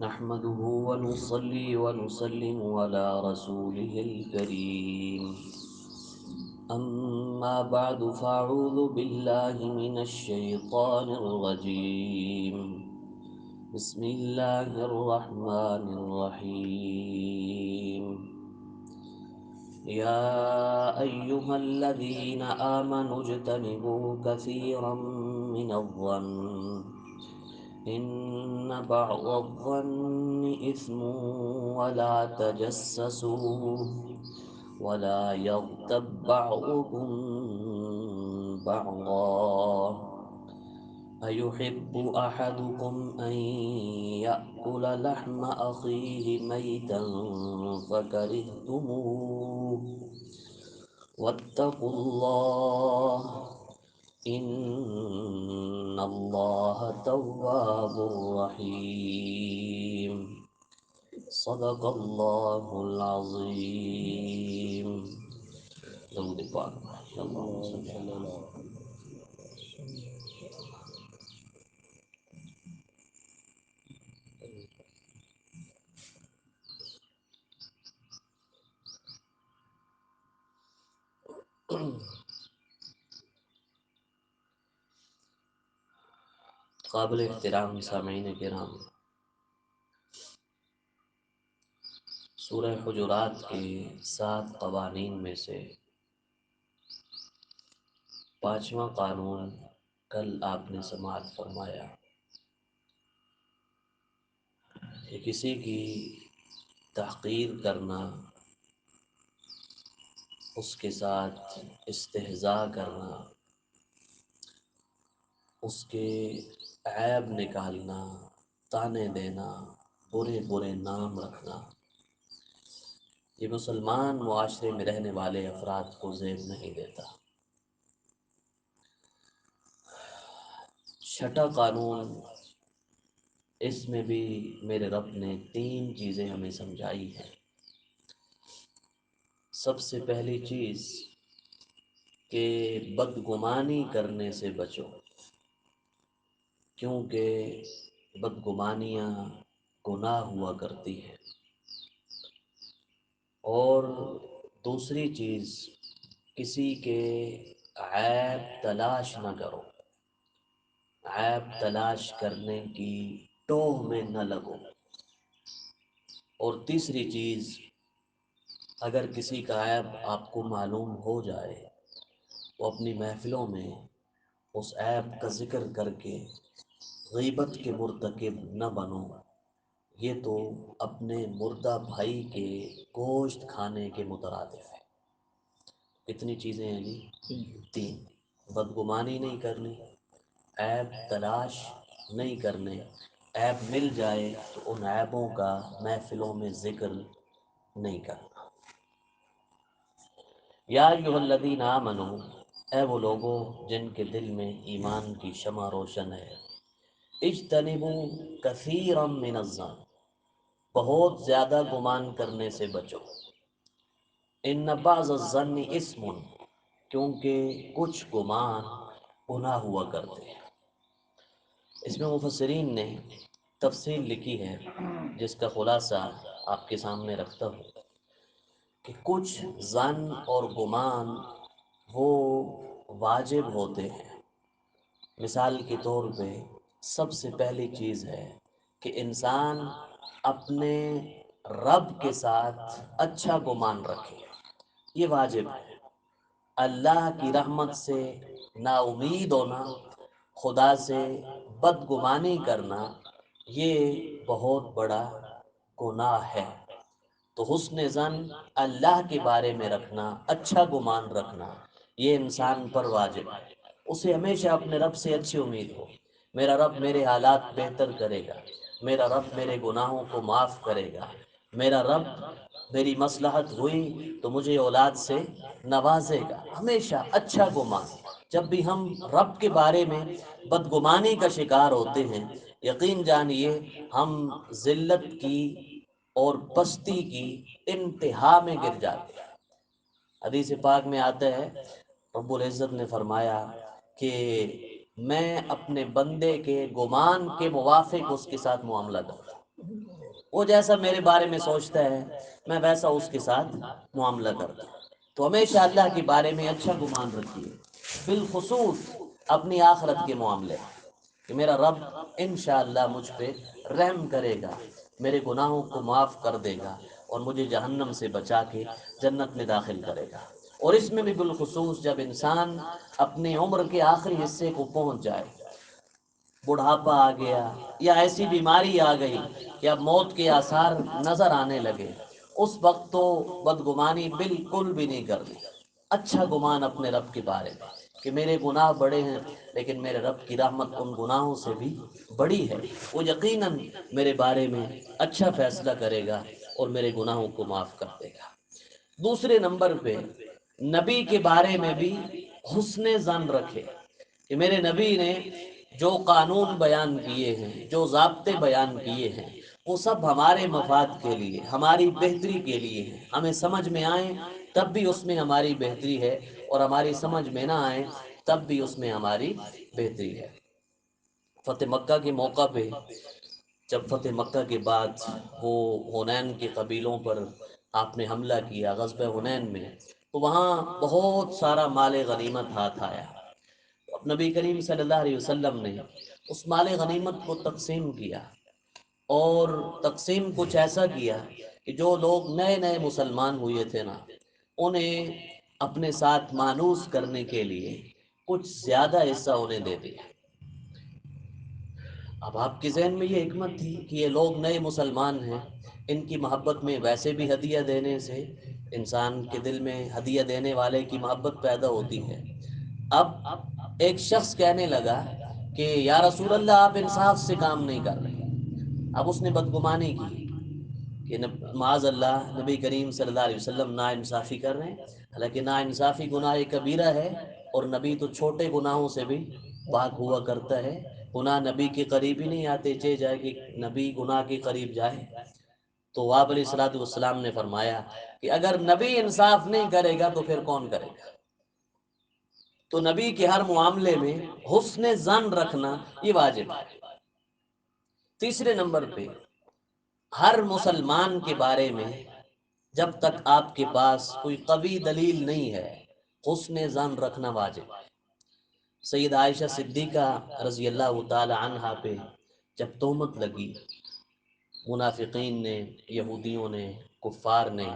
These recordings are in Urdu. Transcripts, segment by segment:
نحمده ونصلي ونسلم على رسوله الكريم أما بعد فأعوذ بالله من الشيطان الرجيم بسم الله الرحمن الرحيم يا أيها الذين آمنوا اجتنبوا كثيرا من الظن إن بعض الظن إثم ولا تجسسوا ولا يغتب بعضكم بعضا أيحب أحدكم أن يأكل لحم أخيه ميتا فكرهتموه واتقوا الله إن الله تواب رحيم صدق الله العظيم. درود پاک اللهم صل على قابل احترام سامعین کرام، سورہ حجرات کے 7 قوانین میں سے 5واں قانون کل آپ نے سماعت فرمایا کہ کسی کی تحقیر کرنا، اس کے ساتھ استہزاء کرنا، اس کے عیب نکالنا، طعنے دینا، برے برے نام رکھنا، یہ مسلمان معاشرے میں رہنے والے افراد کو زیب نہیں دیتا۔ چھٹا قانون، اس میں بھی میرے رب نے 3 چیزیں ہمیں سمجھائی ہیں۔ سب سے پہلی چیز کہ بدگمانی کرنے سے بچو، کیونکہ بدگمانیاں گناہ ہوا کرتی ہیں۔ اور دوسری چیز، کسی کے عیب تلاش نہ کرو، عیب تلاش کرنے کی ٹوہ میں نہ لگو۔ اور تیسری چیز، اگر کسی کا عیب آپ کو معلوم ہو جائے تو اپنی محفلوں میں اس عیب کا ذکر کر کے غیبت کے مرتکب نہ بنو، یہ تو اپنے مردہ بھائی کے گوشت کھانے کے مترادف ہے۔ کتنی چیزیں ہیں جی؟ 3۔ بدگمانی نہیں کرنی، عیب تلاش نہیں کرنے، عیب مل جائے تو ان عیبوں کا محفلوں میں ذکر نہیں کرنا۔ یا ایھا الذین آمنوا، اے وہ لوگوں جن کے دل میں ایمان کی شمع روشن ہے، اجتنبوا کثیرا من الظن، بہت زیادہ گمان کرنے سے بچو۔ ان بعض الظن اسم، کیونکہ کچھ گمان گناہ ہوا کرتے ہیں۔ اس میں مفسرین نے تفصیل لکھی ہے جس کا خلاصہ آپ کے سامنے رکھتا ہوں کہ کچھ ظن اور گمان وہ واجب ہوتے ہیں۔ مثال کے طور پہ سب سے پہلی چیز ہے کہ انسان اپنے رب کے ساتھ اچھا گمان رکھے، یہ واجب ہے۔ اللہ کی رحمت سے نا امید ہونا، خدا سے بدگمانی کرنا، یہ بہت بڑا گناہ ہے۔ تو حسن ظن اللہ کے بارے میں رکھنا، اچھا گمان رکھنا، یہ انسان پر واجب ہے۔ اسے ہمیشہ اپنے رب سے اچھی امید ہو، میرا رب میرے حالات بہتر کرے گا، میرا رب میرے گناہوں کو معاف کرے گا، میرا رب میری مصلحت ہوئی تو مجھے اولاد سے نوازے گا۔ ہمیشہ اچھا گمان۔ جب بھی ہم رب کے بارے میں بدگمانی کا شکار ہوتے ہیں، یقین جانیے ہم ذلت کی اور پستی کی انتہا میں گر جاتے ہیں۔ حدیث پاک میں آتا ہے، رب العزت نے فرمایا کہ میں اپنے بندے کے گمان کے موافق اس کے ساتھ معاملہ کرتا ہوں۔ وہ جیسا میرے بارے میں سوچتا ہے میں ویسا اس کے ساتھ معاملہ کرتا ہوں۔ تو ہمیشہ اللہ کے بارے میں اچھا گمان رکھیے، بالخصوص اپنی آخرت کے معاملے کہ میرا رب انشاءاللہ مجھ پہ رحم کرے گا، میرے گناہوں کو معاف کر دے گا اور مجھے جہنم سے بچا کے جنت میں داخل کرے گا۔ اور اس میں بھی بالخصوص جب انسان اپنی عمر کے آخری حصے کو پہنچ جائے، بڑھاپا آ گیا یا ایسی بیماری آ گئی کہ اب موت کے آثار نظر آنے لگے، اس وقت تو بدگمانی بالکل بھی نہیں کرنی، اچھا گمان اپنے رب کے بارے میں کہ میرے گناہ بڑے ہیں لیکن میرے رب کی رحمت ان گناہوں سے بھی بڑی ہے، وہ یقیناً میرے بارے میں اچھا فیصلہ کرے گا اور میرے گناہوں کو معاف کر دے گا۔ دوسرے نمبر پہ نبی کے بارے میں بھی حسن ظن رکھے کہ میرے نبی نے جو قانون بیان کیے ہیں، جو ضابطے بیان کیے ہیں، وہ سب ہمارے مفاد کے لیے، ہماری بہتری کے لیے ہیں، ہمیں سمجھ میں آئیں تب بھی اس میں ہماری بہتری ہے، اور ہماری سمجھ میں نہ آئیں تب بھی اس میں ہماری بہتری ہے۔ فتح مکہ کے موقع پہ جب فتح مکہ کے بعد وہ حنین کے قبیلوں پر آپ نے حملہ کیا غزوہ حنین میں، تو وہاں بہت سارا مال غنیمت ہاتھ آیا۔ اب نبی کریم صلی اللہ علیہ وسلم نے اس مال غنیمت کو تقسیم کیا، اور تقسیم کچھ ایسا کیا کہ جو لوگ نئے نئے مسلمان ہوئے تھے نا، انہیں اپنے ساتھ مانوس کرنے کے لیے کچھ زیادہ حصہ انہیں دے دیا۔ اب آپ کے ذہن میں یہ حکمت تھی کہ یہ لوگ نئے مسلمان ہیں، ان کی محبت میں ویسے بھی ہدیہ دینے سے انسان کے دل میں ہدیہ دینے والے کی محبت پیدا ہوتی ہے۔ اب ایک شخص کہنے لگا کہ یا رسول اللہ آپ انصاف سے کام نہیں کر رہے۔ اب اس نے بدگمانی کی کہ معاذ اللہ نبی کریم صلی اللہ علیہ وسلم نا انصافی کر رہے ہیں، حالانکہ نا انصافی گناہ کبیرہ ہے، اور نبی تو چھوٹے گناہوں سے بھی پاک ہوا کرتا ہے، گناہ نبی کے قریب ہی نہیں آتے، چہ جائے کہ نبی گناہ کے قریب جائے۔ تو آپ علیہ الصلوۃ والسلام نے فرمایا کہ اگر نبی انصاف نہیں کرے گا تو پھر کون کرے گا؟ تو نبی کے ہر معاملے میں حسن ظن رکھنا یہ واجب ہے۔ تیسرے نمبر پہ ہر مسلمان کے بارے میں جب تک آپ کے پاس کوئی قوی دلیل نہیں ہے، حسن ظن رکھنا واجب ہے۔ سید عائشہ صدیقہ رضی اللہ تعالی عنہا پہ جب تہمت لگی، منافقین نے، یہودیوں نے، کفار نے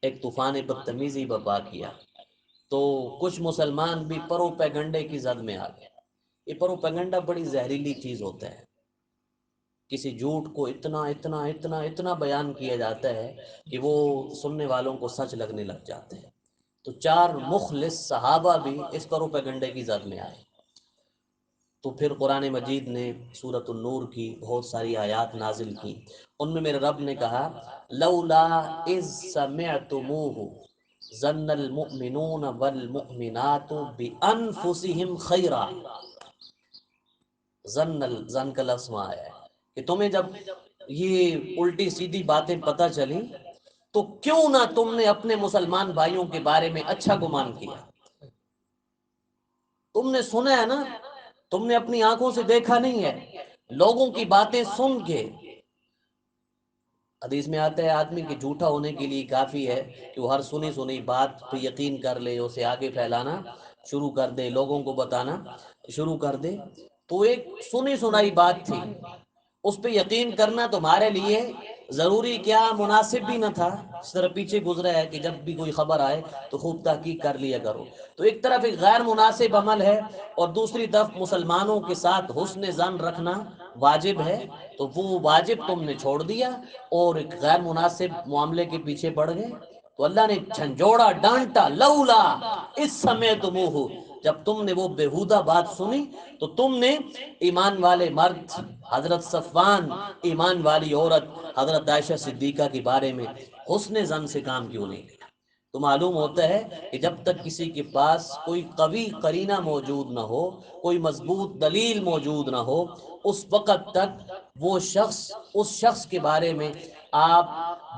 ایک طوفان بدتمیزی برپا کیا، تو کچھ مسلمان بھی پروپیگنڈے کی زد میں آ گئے۔ یہ پروپیگنڈا بڑی زہریلی چیز ہوتا ہے، کسی جھوٹ کو اتنا اتنا اتنا اتنا بیان کیا جاتا ہے کہ وہ سننے والوں کو سچ لگنے لگ جاتے ہیں۔ تو چار مخلص صحابہ بھی اس پروپیگنڈے کی زد میں آئے، تو پھر قرآن مجید نے سورۃ النور کی بہت ساری آیات نازل کی، ان میں میرے رب نے کہا لولا اذ سمعتموہ ظن المؤمنون والمؤمنات بانفسہم خیرا۔ ظن کا لفظ وہاں آیا ہے کہ تمہیں جب یہ الٹی سیدھی باتیں پتہ چلی تو کیوں نہ تم نے اپنے مسلمان بھائیوں کے بارے میں اچھا گمان کیا۔ تم نے سنا ہے نا، تم نے اپنی آنکھوں سے دیکھا نہیں ہے، لوگوں کی باتیں سن کے۔ حدیث میں آتا ہے آدمی کے جھوٹا ہونے کے لیے کافی ہے کہ وہ ہر سنی سنی بات پہ یقین کر لے، اسے آگے پھیلانا شروع کر دے، لوگوں کو بتانا شروع کر دے۔ تو ایک سنی سنائی بات تھی، اس پہ یقین کرنا تمہارے لیے ضروری کیا مناسب بھی نہ تھا۔ اس طرح پیچھے گزرا ہے کہ جب بھی کوئی خبر آئے تو خوب تحقیق کر لیا کرو۔ تو ایک طرف ایک غیر مناسب عمل ہے اور دوسری طرف مسلمانوں کے ساتھ حسن ظن رکھنا واجب ہے، تو وہ واجب تم نے چھوڑ دیا اور ایک غیر مناسب معاملے کے پیچھے پڑ گئے۔ تو اللہ نے جھنجھوڑا، ڈانٹا، لولا اس سمے تموہ، جب تم نے وہ بےہودہ بات سنی تو تم نے ایمان والے مرد حضرت صفوان، ایمان والی عورت حضرت عائشہ صدیقہ کے بارے میں حسن ظن سے کام کیوں نہیں لیا؟ تو معلوم ہوتا ہے کہ جب تک کسی کے پاس کوئی قوی قرینہ موجود نہ ہو، کوئی مضبوط دلیل موجود نہ ہو، اس وقت تک وہ شخص، اس شخص کے بارے میں آپ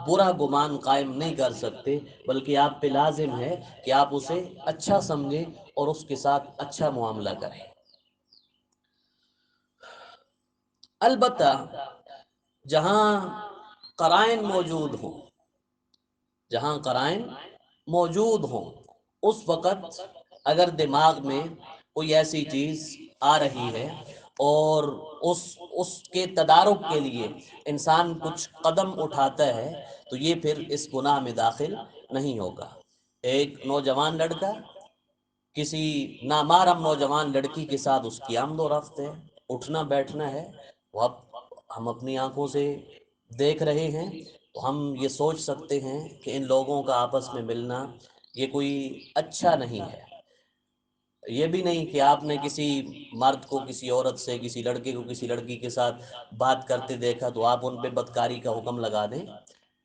برا گمان قائم نہیں کر سکتے، بلکہ آپ پہ لازم ہے کہ آپ اسے اچھا سمجھیں اور اس کے ساتھ اچھا معاملہ کریں۔ البتہ جہاں قرائن موجود ہوں، جہاں قرائن موجود ہوں، اس وقت اگر دماغ میں کوئی ایسی چیز آ رہی ہے اور اس اس کے تدارک کے لیے انسان کچھ قدم اٹھاتا ہے تو یہ پھر اس گناہ میں داخل نہیں ہوگا۔ ایک نوجوان لڑکا کسی نامحرم نوجوان لڑکی کے ساتھ اس کی آمد و رفت ہے، اٹھنا بیٹھنا ہے، وہ اب ہم اپنی آنکھوں سے دیکھ رہے ہیں تو ہم یہ سوچ سکتے ہیں کہ ان لوگوں کا آپس میں ملنا یہ کوئی اچھا نہیں ہے۔ یہ بھی نہیں کہ آپ نے کسی مرد کو کسی عورت سے، کسی لڑکے کو کسی لڑکی کے ساتھ بات کرتے دیکھا تو آپ ان پہ بدکاری کا حکم لگا دیں۔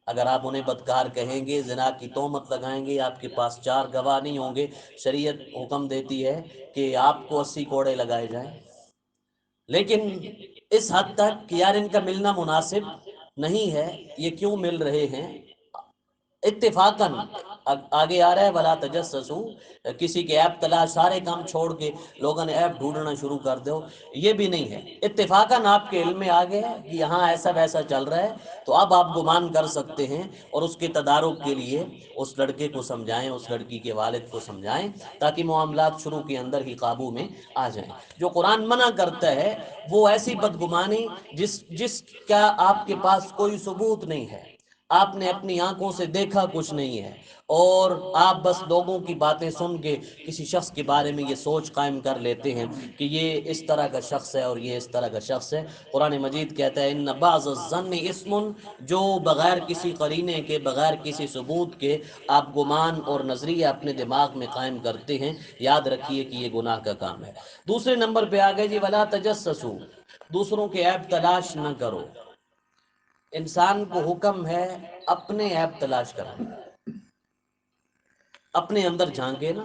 اگر آپ انہیں بدکار کہیں گے، زنا کی تہمت لگائیں گے، آپ کے پاس چار گواہ نہیں ہوں گے، شریعت حکم دیتی ہے کہ آپ کو 80 کوڑے لگائے جائیں۔ لیکن اس حد تک کہ یار ان کا ملنا مناسب نہیں ہے، یہ کیوں مل رہے ہیں؟ اتفاقاً آگے آ رہا ہے ولا تجسسوا، کسی کے ایپ تلاش، سارے کام چھوڑ کے لوگوں نے ایپ ڈھونڈنا شروع کر دو، یہ بھی نہیں ہے۔ اتفاقاً آپ کے علم میں آ گیا ہے کہ یہاں ایسا ویسا چل رہا ہے، تو اب آپ گمان کر سکتے ہیں اور اس کے تدارک کے لیے اس لڑکے کو سمجھائیں، اس لڑکی کے والد کو سمجھائیں، تاکہ معاملات شروع کے اندر ہی قابو میں آ جائیں۔ جو قرآن منع کرتا ہے وہ ایسی بدگمانی جس کا آپ کے پاس کوئی ثبوت نہیں ہے، آپ نے اپنی آنکھوں سے دیکھا کچھ نہیں ہے، اور آپ بس لوگوں کی باتیں سن کے کسی شخص کے بارے میں یہ سوچ قائم کر لیتے ہیں کہ یہ اس طرح کا شخص ہے اور یہ اس طرح کا شخص ہے۔ قرآن مجید کہتا ہے ان بعض الظن اسم، جو بغیر کسی قرینے کے، بغیر کسی ثبوت کے آپ گمان اور نظریہ اپنے دماغ میں قائم کرتے ہیں، یاد رکھیے کہ یہ گناہ کا کام ہے۔ دوسرے نمبر پہ آگئے جی ولا تجسسوا، دوسروں کے عیب تلاش نہ کرو۔ انسان کو حکم ہے اپنے عیب تلاش کرنا، اپنے اندر جھانکے نا۔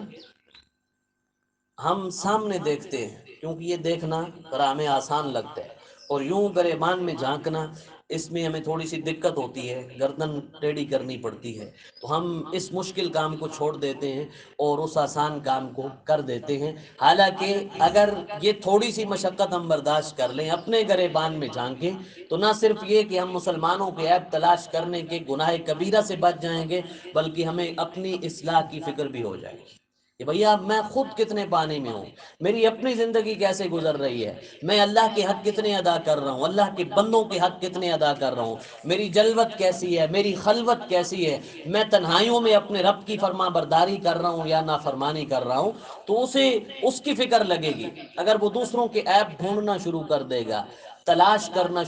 ہم سامنے دیکھتے ہیں کیونکہ یہ دیکھنا ذرا ہمیں آسان لگتا ہے، اور یوں گریبان میں جھانکنا اس میں ہمیں تھوڑی سی دقت ہوتی ہے، گردن ٹیڑھی کرنی پڑتی ہے، تو ہم اس مشکل کام کو چھوڑ دیتے ہیں اور اس آسان کام کو کر دیتے ہیں۔ حالانکہ اگر یہ تھوڑی سی مشقت ہم برداشت کر لیں، اپنے گریبان میں جھانکیں، تو نہ صرف یہ کہ ہم مسلمانوں کے عیب تلاش کرنے کے گناہ کبیرہ سے بچ جائیں گے، بلکہ ہمیں اپنی اصلاح کی فکر بھی ہو جائے گی کہ بھیا میں خود کتنے پانی میں ہوں، میری اپنی زندگی کیسے گزر رہی ہے، میں اللہ کے حق کتنے ادا کر رہا ہوں، اللہ کے بندوں کے حق کتنے ادا کر رہا ہوں، میری جلوت کیسی ہے، میری خلوت کیسی ہے، میں تنہائیوں میں اپنے رب کی فرما برداری کر رہا ہوں یا نافرمانی کر رہا ہوں، تو اسے اس کی فکر لگے گی۔ اگر وہ دوسروں کے عیب ڈھونڈنا شروع کر دے گا، تلاش کرنا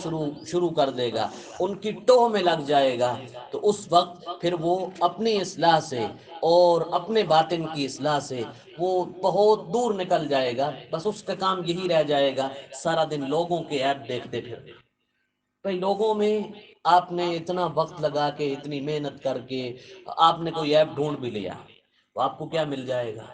شروع کر دے گا، ان کی ٹوہ میں لگ جائے گا، تو اس وقت پھر وہ اپنی اصلاح سے اور اپنے باطن کی اصلاح سے وہ بہت دور نکل جائے گا۔ بس اس کا کام یہی رہ جائے گا سارا دن لوگوں کے عیب دیکھتے پھرنا۔ بھئی لوگوں میں آپ نے اتنا وقت لگا کے، اتنی محنت کر کے آپ نے کوئی عیب ڈھونڈ بھی لیا، تو آپ کو کیا مل جائے گا؟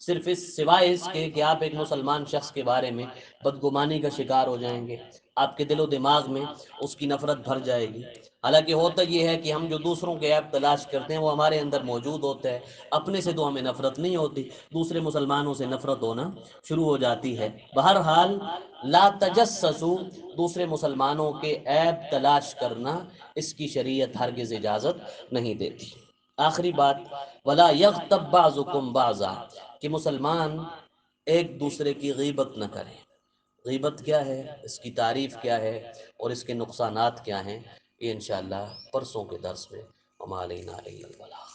صرف اس سوائے اس کے کہ آپ ایک مسلمان شخص کے بارے میں بدگمانی کا شکار ہو جائیں گے، آپ کے دل و دماغ میں اس کی نفرت بھر جائے گی۔ حالانکہ ہوتا یہ ہے کہ ہم جو دوسروں کے عیب تلاش کرتے ہیں وہ ہمارے اندر موجود ہوتا ہے، اپنے سے تو ہمیں نفرت نہیں ہوتی، دوسرے مسلمانوں سے نفرت ہونا شروع ہو جاتی ہے۔ بہرحال لا تجسسوا، دوسرے مسلمانوں کے عیب تلاش کرنا اس کی شریعت ہرگز اجازت نہیں دیتی۔ آخری بات ولا یغتب بعضکم بعضا، کہ مسلمان ایک دوسرے کی غیبت نہ کریں۔ غیبت کیا ہے، اس کی تعریف کیا ہے اور اس کے نقصانات کیا ہیں، یہ انشاءاللہ پرسوں کے درس میں وما علینا الا البلاغ۔